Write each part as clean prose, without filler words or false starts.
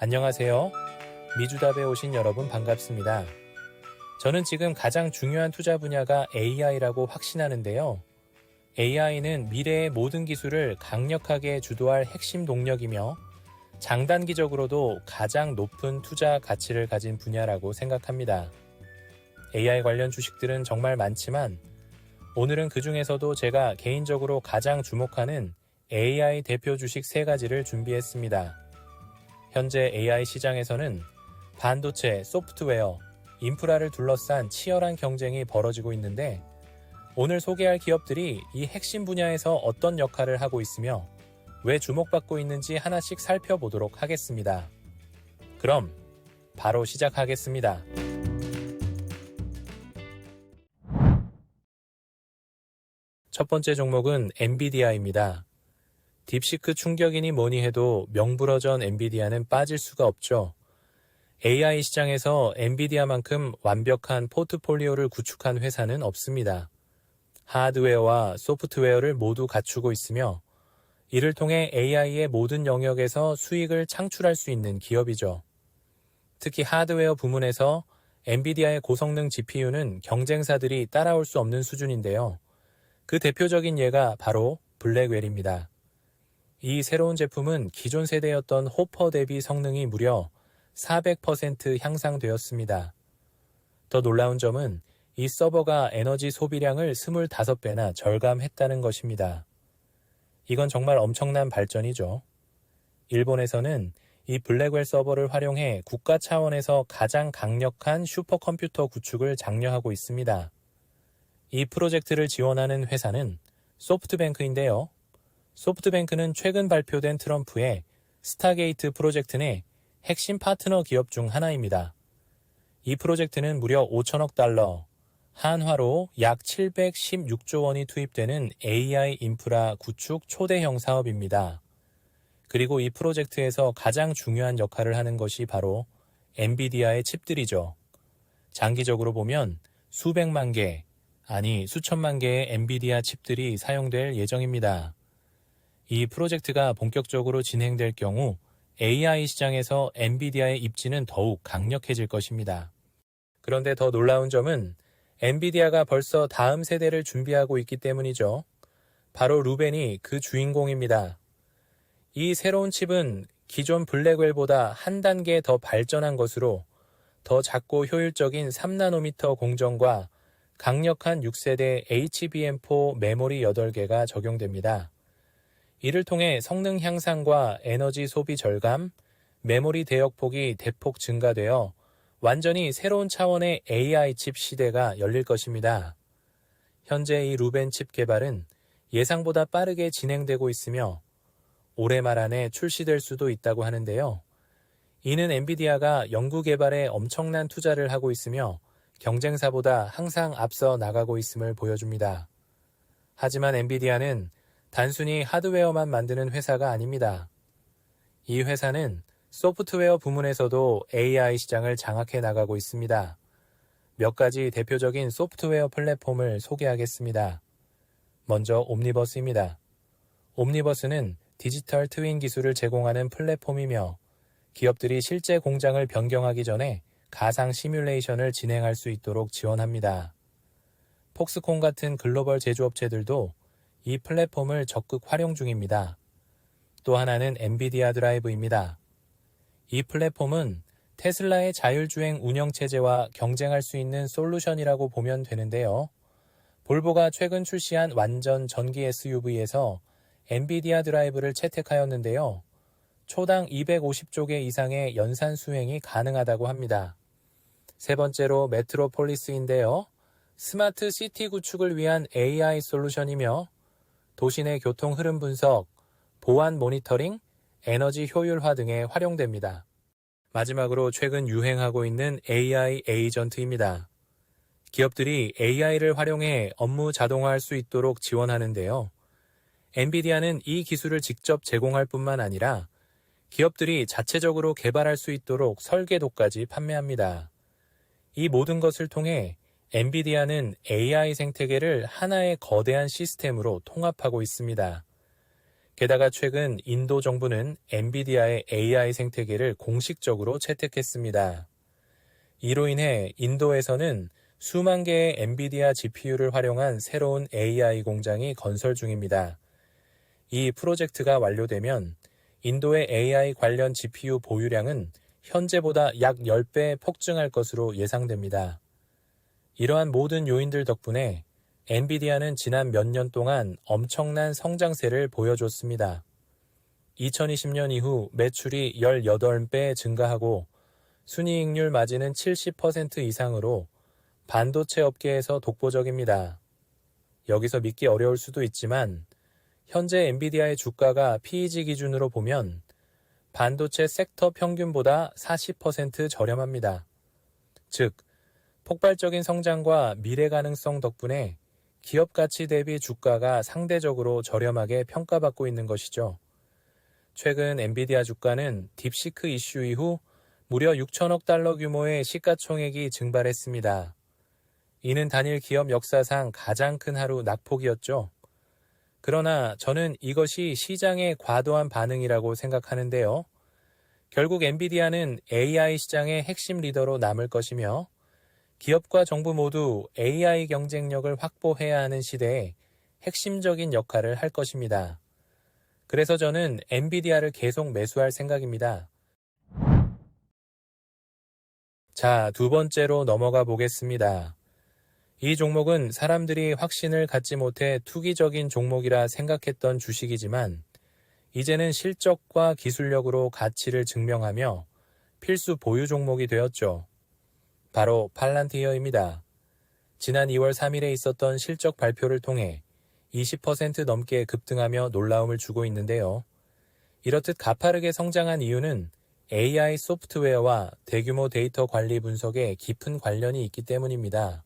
안녕하세요. 미주답에 오신 여러분 반갑습니다. 저는 지금 가장 중요한 투자 분야가 AI라고 확신하는데요. AI는 미래의 모든 기술을 강력하게 주도할 핵심 동력이며 장단기적으로도 가장 높은 투자 가치를 가진 분야라고 생각합니다. AI 관련 주식들은 정말 많지만 오늘은 그 중에서도 제가 개인적으로 가장 주목하는 AI 대표 주식 3가지를 준비했습니다. 현재 AI 시장에서는 반도체, 소프트웨어, 인프라를 둘러싼 치열한 경쟁이 벌어지고 있는데 오늘 소개할 기업들이 이 핵심 분야에서 어떤 역할을 하고 있으며 왜 주목받고 있는지 하나씩 살펴보도록 하겠습니다. 그럼 바로 시작하겠습니다. 첫 번째 종목은 엔비디아입니다. 딥시크 충격이니 뭐니 해도 명불허전 엔비디아는 빠질 수가 없죠. AI 시장에서 엔비디아만큼 완벽한 포트폴리오를 구축한 회사는 없습니다. 하드웨어와 소프트웨어를 모두 갖추고 있으며 이를 통해 AI의 모든 영역에서 수익을 창출할 수 있는 기업이죠. 특히 하드웨어 부문에서 엔비디아의 고성능 GPU는 경쟁사들이 따라올 수 없는 수준인데요. 그 대표적인 예가 바로 블랙웰입니다. 이 새로운 제품은 기존 세대였던 호퍼 대비 성능이 무려 400% 향상되었습니다. 더 놀라운 점은 이 서버가 에너지 소비량을 25배나 절감했다는 것입니다. 이건 정말 엄청난 발전이죠. 일본에서는 이 블랙웰 서버를 활용해 국가 차원에서 가장 강력한 슈퍼컴퓨터 구축을 장려하고 있습니다. 이 프로젝트를 지원하는 회사는 소프트뱅크인데요. 소프트뱅크는 최근 발표된 트럼프의 스타게이트 프로젝트 내 핵심 파트너 기업 중 하나입니다. 이 프로젝트는 무려 5천억 달러, 한화로 약 716조 원이 투입되는 AI 인프라 구축 초대형 사업입니다. 그리고 이 프로젝트에서 가장 중요한 역할을 하는 것이 바로 엔비디아의 칩들이죠. 장기적으로 보면 수백만 개, 아니 수천만 개의 엔비디아 칩들이 사용될 예정입니다. 이 프로젝트가 본격적으로 진행될 경우 AI 시장에서 엔비디아의 입지는 더욱 강력해질 것입니다. 그런데 더 놀라운 점은 엔비디아가 벌써 다음 세대를 준비하고 있기 때문이죠. 바로 루벤이 그 주인공입니다. 이 새로운 칩은 기존 블랙웰보다 한 단계 더 발전한 것으로 더 작고 효율적인 3나노미터 공정과 강력한 6세대 HBM4 메모리 8개가 적용됩니다. 이를 통해 성능 향상과 에너지 소비 절감, 메모리 대역폭이 대폭 증가되어 완전히 새로운 차원의 AI 칩 시대가 열릴 것입니다. 현재 이 루벤 칩 개발은 예상보다 빠르게 진행되고 있으며 올해 말 안에 출시될 수도 있다고 하는데요. 이는 엔비디아가 연구 개발에 엄청난 투자를 하고 있으며 경쟁사보다 항상 앞서 나가고 있음을 보여줍니다. 하지만 엔비디아는 단순히 하드웨어만 만드는 회사가 아닙니다. 이 회사는 소프트웨어 부문에서도 AI 시장을 장악해 나가고 있습니다. 몇 가지 대표적인 소프트웨어 플랫폼을 소개하겠습니다. 먼저 옴니버스입니다. 옴니버스는 디지털 트윈 기술을 제공하는 플랫폼이며 기업들이 실제 공장을 변경하기 전에 가상 시뮬레이션을 진행할 수 있도록 지원합니다. 폭스콘 같은 글로벌 제조업체들도 이 플랫폼을 적극 활용 중입니다. 또 하나는 엔비디아 드라이브입니다. 이 플랫폼은 테슬라의 자율주행 운영체제와 경쟁할 수 있는 솔루션이라고 보면 되는데요. 볼보가 최근 출시한 완전 전기 SUV에서 엔비디아 드라이브를 채택하였는데요. 초당 250조 개 이상의 연산 수행이 가능하다고 합니다. 세 번째로 메트로폴리스인데요. 스마트 시티 구축을 위한 AI 솔루션이며 도시 내 교통 흐름 분석, 보안 모니터링, 에너지 효율화 등에 활용됩니다. 마지막으로 최근 유행하고 있는 AI 에이전트입니다. 기업들이 AI를 활용해 업무 자동화할 수 있도록 지원하는데요. 엔비디아는 이 기술을 직접 제공할 뿐만 아니라 기업들이 자체적으로 개발할 수 있도록 설계도까지 판매합니다. 이 모든 것을 통해 엔비디아는 AI 생태계를 하나의 거대한 시스템으로 통합하고 있습니다. 게다가 최근 인도 정부는 엔비디아의 AI 생태계를 공식적으로 채택했습니다. 이로 인해 인도에서는 수만 개의 엔비디아 GPU를 활용한 새로운 AI 공장이 건설 중입니다. 이 프로젝트가 완료되면 인도의 AI 관련 GPU 보유량은 현재보다 약 10배 폭증할 것으로 예상됩니다. 이러한 모든 요인들 덕분에 엔비디아는 지난 몇 년 동안 엄청난 성장세를 보여줬습니다. 2020년 이후 매출이 18배 증가하고 순이익률 마진은 70% 이상으로 반도체 업계에서 독보적입니다. 여기서 믿기 어려울 수도 있지만 현재 엔비디아의 주가가 PEG 기준으로 보면 반도체 섹터 평균보다 40% 저렴합니다. 즉, 폭발적인 성장과 미래 가능성 덕분에 기업 가치 대비 주가가 상대적으로 저렴하게 평가받고 있는 것이죠. 최근 엔비디아 주가는 딥시크 이슈 이후 무려 6천억 달러 규모의 시가총액이 증발했습니다. 이는 단일 기업 역사상 가장 큰 하루 낙폭이었죠. 그러나 저는 이것이 시장의 과도한 반응이라고 생각하는데요. 결국 엔비디아는 AI 시장의 핵심 리더로 남을 것이며 기업과 정부 모두 AI 경쟁력을 확보해야 하는 시대에 핵심적인 역할을 할 것입니다. 그래서 저는 엔비디아를 계속 매수할 생각입니다. 자, 두 번째로 넘어가 보겠습니다. 이 종목은 사람들이 확신을 갖지 못해 투기적인 종목이라 생각했던 주식이지만 이제는 실적과 기술력으로 가치를 증명하며 필수 보유 종목이 되었죠. 바로 팔란티어입니다. 지난 2월 3일에 있었던 실적 발표를 통해 20% 넘게 급등하며 놀라움을 주고 있는데요. 이렇듯 가파르게 성장한 이유는 AI 소프트웨어와 대규모 데이터 관리 분석에 깊은 관련이 있기 때문입니다.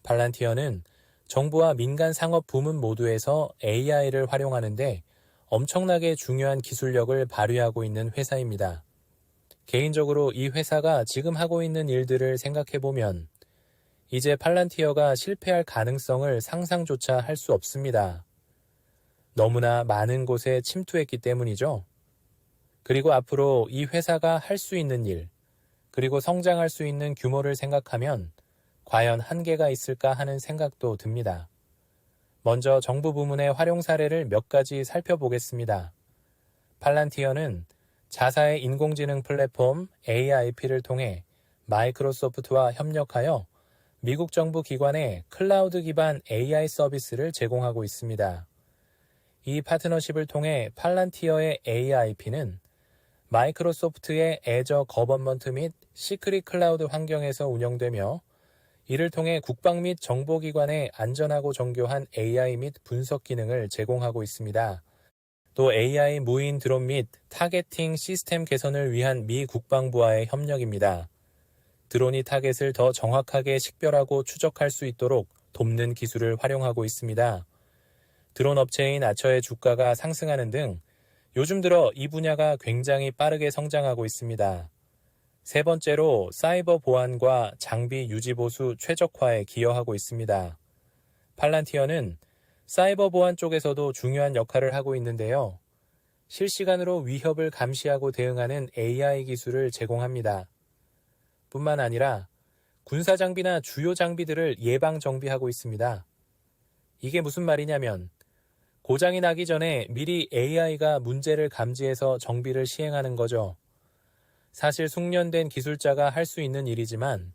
팔란티어는 정부와 민간 상업 부문 모두에서 AI를 활용하는데 엄청나게 중요한 기술력을 발휘하고 있는 회사입니다. 개인적으로 이 회사가 지금 하고 있는 일들을 생각해보면 이제 팔란티어가 실패할 가능성을 상상조차 할 수 없습니다. 너무나 많은 곳에 침투했기 때문이죠. 그리고 앞으로 이 회사가 할 수 있는 일, 그리고 성장할 수 있는 규모를 생각하면 과연 한계가 있을까 하는 생각도 듭니다. 먼저 정부 부문의 활용 사례를 몇 가지 살펴보겠습니다. 팔란티어는 자사의 인공지능 플랫폼 AIP를 통해 마이크로소프트와 협력하여 미국 정부 기관에 클라우드 기반 AI 서비스를 제공하고 있습니다. 이 파트너십을 통해 팔란티어의 AIP는 마이크로소프트의 애저 거버먼트 및 시크릿 클라우드 환경에서 운영되며 이를 통해 국방 및 정보기관에 안전하고 정교한 AI 및 분석 기능을 제공하고 있습니다. 또 AI 무인 드론 및 타겟팅 시스템 개선을 위한 미 국방부와의 협력입니다. 드론이 타겟을 더 정확하게 식별하고 추적할 수 있도록 돕는 기술을 활용하고 있습니다. 드론 업체인 아처의 주가가 상승하는 등 요즘 들어 이 분야가 굉장히 빠르게 성장하고 있습니다. 세 번째로 사이버 보안과 장비 유지 보수 최적화에 기여하고 있습니다. 팔란티어는 사이버 보안 쪽에서도 중요한 역할을 하고 있는데요. 실시간으로 위협을 감시하고 대응하는 AI 기술을 제공합니다. 뿐만 아니라 군사 장비나 주요 장비들을 예방 정비하고 있습니다. 이게 무슨 말이냐면 고장이 나기 전에 미리 AI가 문제를 감지해서 정비를 시행하는 거죠. 사실 숙련된 기술자가 할 수 있는 일이지만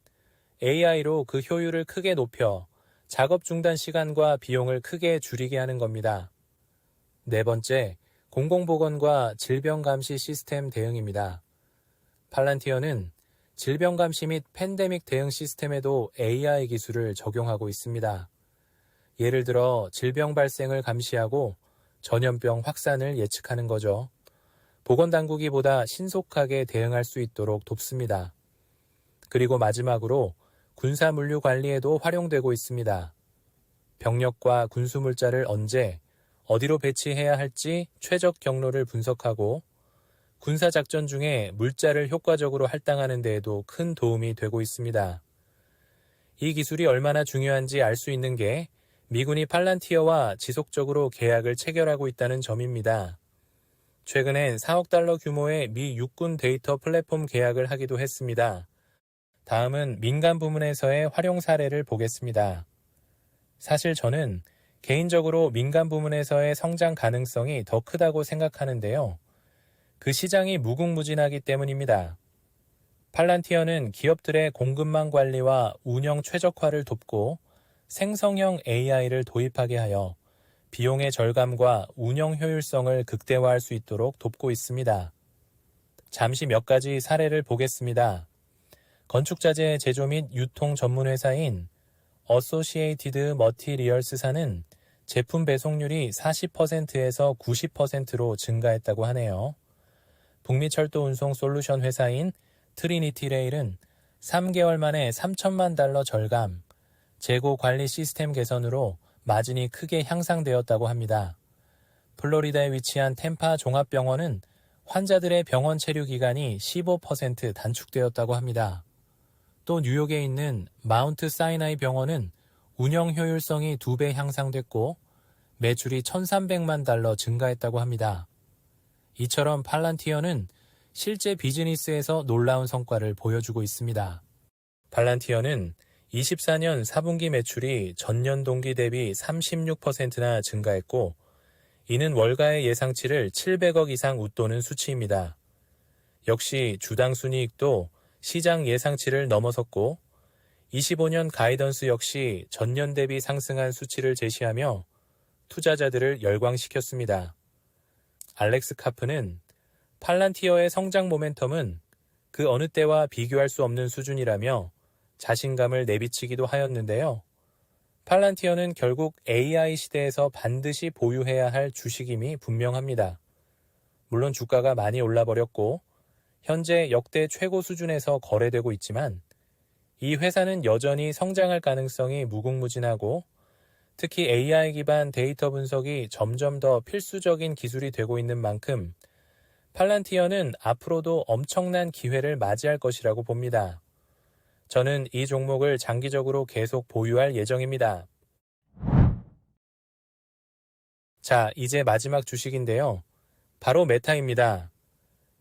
AI로 그 효율을 크게 높여 작업 중단 시간과 비용을 크게 줄이게 하는 겁니다. 네 번째, 공공보건과 질병감시 시스템 대응입니다. 팔란티어는 질병감시 및 팬데믹 대응 시스템에도 AI 기술을 적용하고 있습니다. 예를 들어 질병 발생을 감시하고 전염병 확산을 예측하는 거죠. 보건당국이 보다 신속하게 대응할 수 있도록 돕습니다. 그리고 마지막으로 군사물류 관리에도 활용되고 있습니다. 병력과 군수물자를 언제, 어디로 배치해야 할지 최적 경로를 분석하고 군사작전 중에 물자를 효과적으로 할당하는 데에도 큰 도움이 되고 있습니다. 이 기술이 얼마나 중요한지 알 수 있는 게 미군이 팔란티어와 지속적으로 계약을 체결하고 있다는 점입니다. 최근엔 4억 달러 규모의 미 육군 데이터 플랫폼 계약을 하기도 했습니다. 다음은 민간 부문에서의 활용 사례를 보겠습니다. 사실 저는 개인적으로 민간 부문에서의 성장 가능성이 더 크다고 생각하는데요. 그 시장이 무궁무진하기 때문입니다. 팔란티어는 기업들의 공급망 관리와 운영 최적화를 돕고 생성형 AI를 도입하게 하여 비용의 절감과 운영 효율성을 극대화할 수 있도록 돕고 있습니다. 잠시 몇 가지 사례를 보겠습니다. 건축자재 제조 및 유통 전문 회사인 어소시에이티드 머티리얼스사는 제품 배송률이 40%에서 90%로 증가했다고 하네요. 북미 철도 운송 솔루션 회사인 트리니티 레일은 3개월 만에 3천만 달러 절감, 재고 관리 시스템 개선으로 마진이 크게 향상되었다고 합니다. 플로리다에 위치한 템파 종합병원은 환자들의 병원 체류 기간이 15% 단축되었다고 합니다. 또 뉴욕에 있는 마운트 사이나이 병원은 운영 효율성이 2배 향상됐고 매출이 1,300만 달러 증가했다고 합니다. 이처럼 팔란티어는 실제 비즈니스에서 놀라운 성과를 보여주고 있습니다. 팔란티어는 24년 4분기 매출이 전년 동기 대비 36%나 증가했고 이는 월가의 예상치를 700억 이상 웃도는 수치입니다. 역시 주당 순이익도 시장 예상치를 넘어섰고 25년 가이던스 역시 전년 대비 상승한 수치를 제시하며 투자자들을 열광시켰습니다. 알렉스 카프는 팔란티어의 성장 모멘텀은 그 어느 때와 비교할 수 없는 수준이라며 자신감을 내비치기도 하였는데요. 팔란티어는 결국 AI 시대에서 반드시 보유해야 할 주식임이 분명합니다. 물론 주가가 많이 올라버렸고 현재 역대 최고 수준에서 거래되고 있지만 이 회사는 여전히 성장할 가능성이 무궁무진하고 특히 AI 기반 데이터 분석이 점점 더 필수적인 기술이 되고 있는 만큼 팔란티어는 앞으로도 엄청난 기회를 맞이할 것이라고 봅니다. 저는 이 종목을 장기적으로 계속 보유할 예정입니다. 자, 이제 마지막 주식인데요. 바로 메타입니다.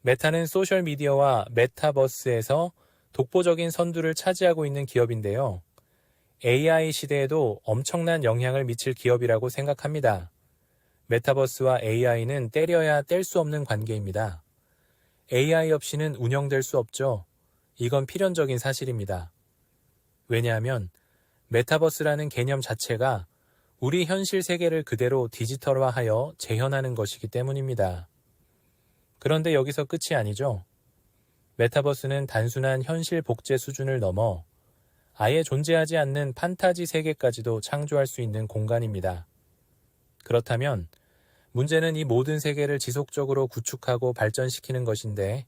메타는 소셜미디어와 메타버스에서 독보적인 선두를 차지하고 있는 기업인데요. AI 시대에도 엄청난 영향을 미칠 기업이라고 생각합니다. 메타버스와 AI는 때려야 뗄 수 없는 관계입니다. AI 없이는 운영될 수 없죠. 이건 필연적인 사실입니다. 왜냐하면 메타버스라는 개념 자체가 우리 현실 세계를 그대로 디지털화하여 재현하는 것이기 때문입니다. 그런데 여기서 끝이 아니죠. 메타버스는 단순한 현실 복제 수준을 넘어 아예 존재하지 않는 판타지 세계까지도 창조할 수 있는 공간입니다. 그렇다면 문제는 이 모든 세계를 지속적으로 구축하고 발전시키는 것인데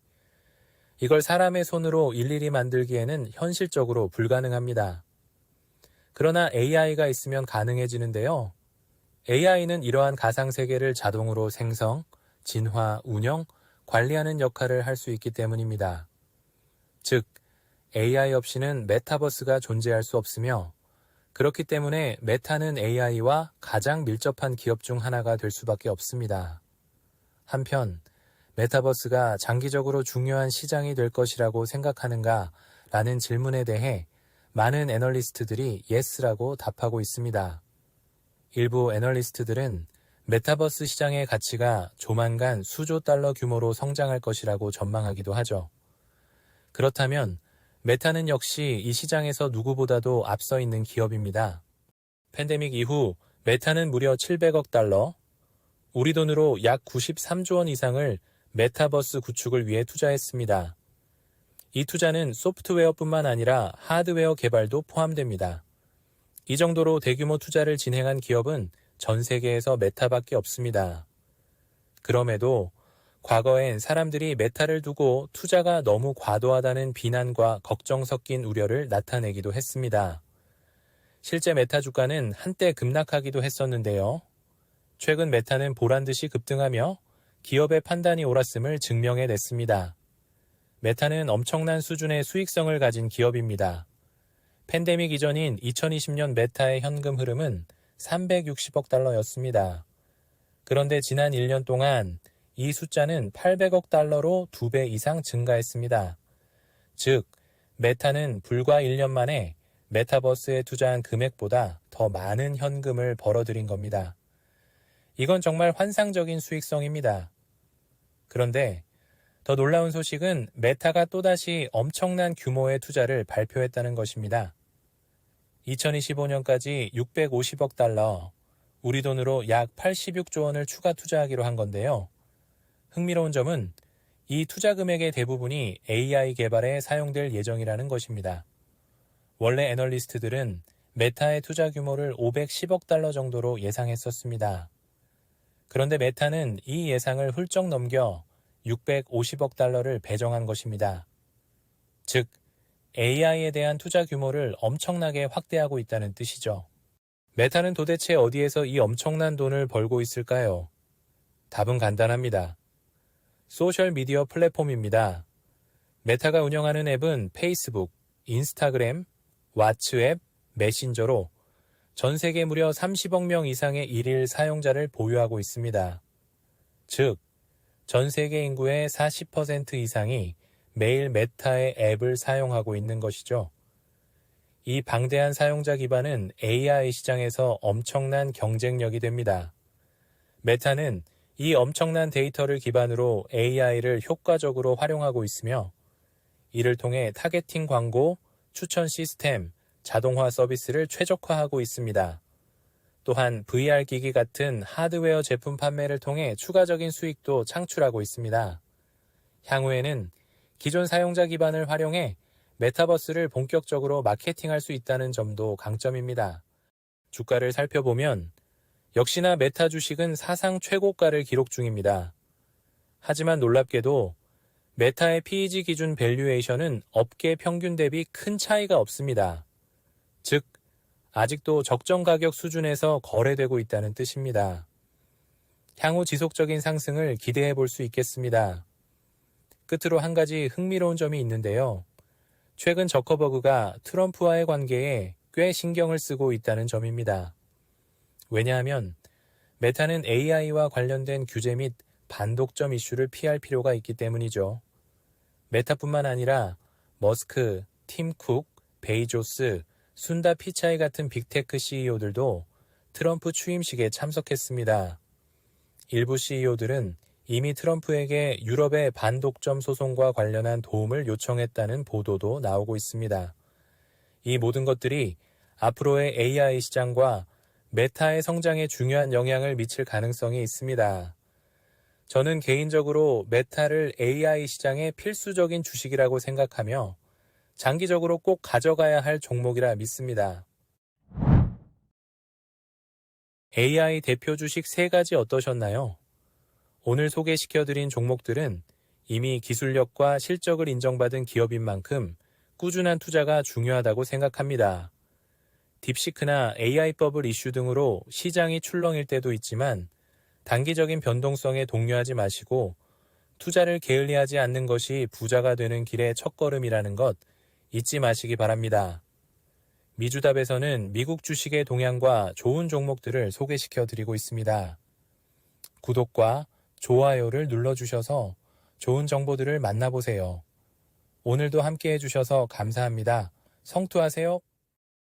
이걸 사람의 손으로 일일이 만들기에는 현실적으로 불가능합니다. 그러나 AI가 있으면 가능해지는데요. AI는 이러한 가상세계를 자동으로 생성, 진화, 운영, 관리하는 역할을 할 수 있기 때문입니다. 즉, AI 없이는 메타버스가 존재할 수 없으며 그렇기 때문에 메타는 AI와 가장 밀접한 기업 중 하나가 될 수밖에 없습니다. 한편 메타버스가 장기적으로 중요한 시장이 될 것이라고 생각하는가? 라는 질문에 대해 많은 애널리스트들이 예스라고 답하고 있습니다. 일부 애널리스트들은 메타버스 시장의 가치가 조만간 수조 달러 규모로 성장할 것이라고 전망하기도 하죠. 그렇다면 메타는 역시 이 시장에서 누구보다도 앞서 있는 기업입니다. 팬데믹 이후 메타는 무려 700억 달러, 우리 돈으로 약 93조 원 이상을 메타버스 구축을 위해 투자했습니다. 이 투자는 소프트웨어뿐만 아니라 하드웨어 개발도 포함됩니다. 이 정도로 대규모 투자를 진행한 기업은 전 세계에서 메타밖에 없습니다. 그럼에도 과거엔 사람들이 메타를 두고 투자가 너무 과도하다는 비난과 걱정 섞인 우려를 나타내기도 했습니다. 실제 메타 주가는 한때 급락하기도 했었는데요. 최근 메타는 보란듯이 급등하며 기업의 판단이 옳았음을 증명해냈습니다. 메타는 엄청난 수준의 수익성을 가진 기업입니다. 팬데믹 이전인 2020년 메타의 현금 흐름은 360억 달러였습니다. 그런데 지난 1년 동안 이 숫자는 800억 달러로 2배 이상 증가했습니다. 즉, 메타는 불과 1년 만에 메타버스에 투자한 금액보다 더 많은 현금을 벌어들인 겁니다. 이건 정말 환상적인 수익성입니다. 그런데 더 놀라운 소식은 메타가 또다시 엄청난 규모의 투자를 발표했다는 것입니다. 2025년까지 650억 달러, 우리 돈으로 약 86조 원을 추가 투자하기로 한 건데요. 흥미로운 점은 이 투자 금액의 대부분이 AI 개발에 사용될 예정이라는 것입니다. 원래 애널리스트들은 메타의 투자 규모를 510억 달러 정도로 예상했었습니다. 그런데 메타는 이 예상을 훌쩍 넘겨 650억 달러를 배정한 것입니다. 즉, AI에 대한 투자 규모를 엄청나게 확대하고 있다는 뜻이죠. 메타는 도대체 어디에서 이 엄청난 돈을 벌고 있을까요? 답은 간단합니다. 소셜미디어 플랫폼입니다. 메타가 운영하는 앱은 페이스북, 인스타그램, 왓츠앱, 메신저로 전 세계 무려 30억 명 이상의 일일 사용자를 보유하고 있습니다. 즉, 전 세계 인구의 40% 이상이 매일 메타의 앱을 사용하고 있는 것이죠. 이 방대한 사용자 기반은 AI 시장에서 엄청난 경쟁력이 됩니다. 메타는 이 엄청난 데이터를 기반으로 AI를 효과적으로 활용하고 있으며 이를 통해 타겟팅 광고, 추천 시스템, 자동화 서비스를 최적화하고 있습니다. 또한 VR 기기 같은 하드웨어 제품 판매를 통해 추가적인 수익도 창출하고 있습니다. 향후에는 기존 사용자 기반을 활용해 메타버스를 본격적으로 마케팅할 수 있다는 점도 강점입니다. 주가를 살펴보면 역시나 메타 주식은 사상 최고가를 기록 중입니다. 하지만 놀랍게도 메타의 PEG 기준 밸류에이션은 업계 평균 대비 큰 차이가 없습니다. 즉, 아직도 적정 가격 수준에서 거래되고 있다는 뜻입니다. 향후 지속적인 상승을 기대해 볼 수 있겠습니다. 끝으로 한 가지 흥미로운 점이 있는데요. 최근 저커버그가 트럼프와의 관계에 꽤 신경을 쓰고 있다는 점입니다. 왜냐하면 메타는 AI와 관련된 규제 및 반독점 이슈를 피할 필요가 있기 때문이죠. 메타뿐만 아니라 머스크, 팀 쿡, 베이조스, 순다 피차이 같은 빅테크 CEO들도 트럼프 취임식에 참석했습니다. 일부 CEO들은 이미 트럼프에게 유럽의 반독점 소송과 관련한 도움을 요청했다는 보도도 나오고 있습니다. 이 모든 것들이 앞으로의 AI 시장과 메타의 성장에 중요한 영향을 미칠 가능성이 있습니다. 저는 개인적으로 메타를 AI 시장의 필수적인 주식이라고 생각하며 장기적으로 꼭 가져가야 할 종목이라 믿습니다. AI 대표 주식 3가지 어떠셨나요? 오늘 소개시켜드린 종목들은 이미 기술력과 실적을 인정받은 기업인 만큼 꾸준한 투자가 중요하다고 생각합니다. 딥시크나 AI버블 이슈 등으로 시장이 출렁일 때도 있지만 단기적인 변동성에 동요하지 마시고 투자를 게을리하지 않는 것이 부자가 되는 길의 첫걸음이라는 것 잊지 마시기 바랍니다. 미주답에서는 미국 주식의 동향과 좋은 종목들을 소개시켜드리고 있습니다. 구독과 좋아요를 눌러주셔서 좋은 정보들을 만나보세요. 오늘도 함께 해주셔서 감사합니다. 성투하세요.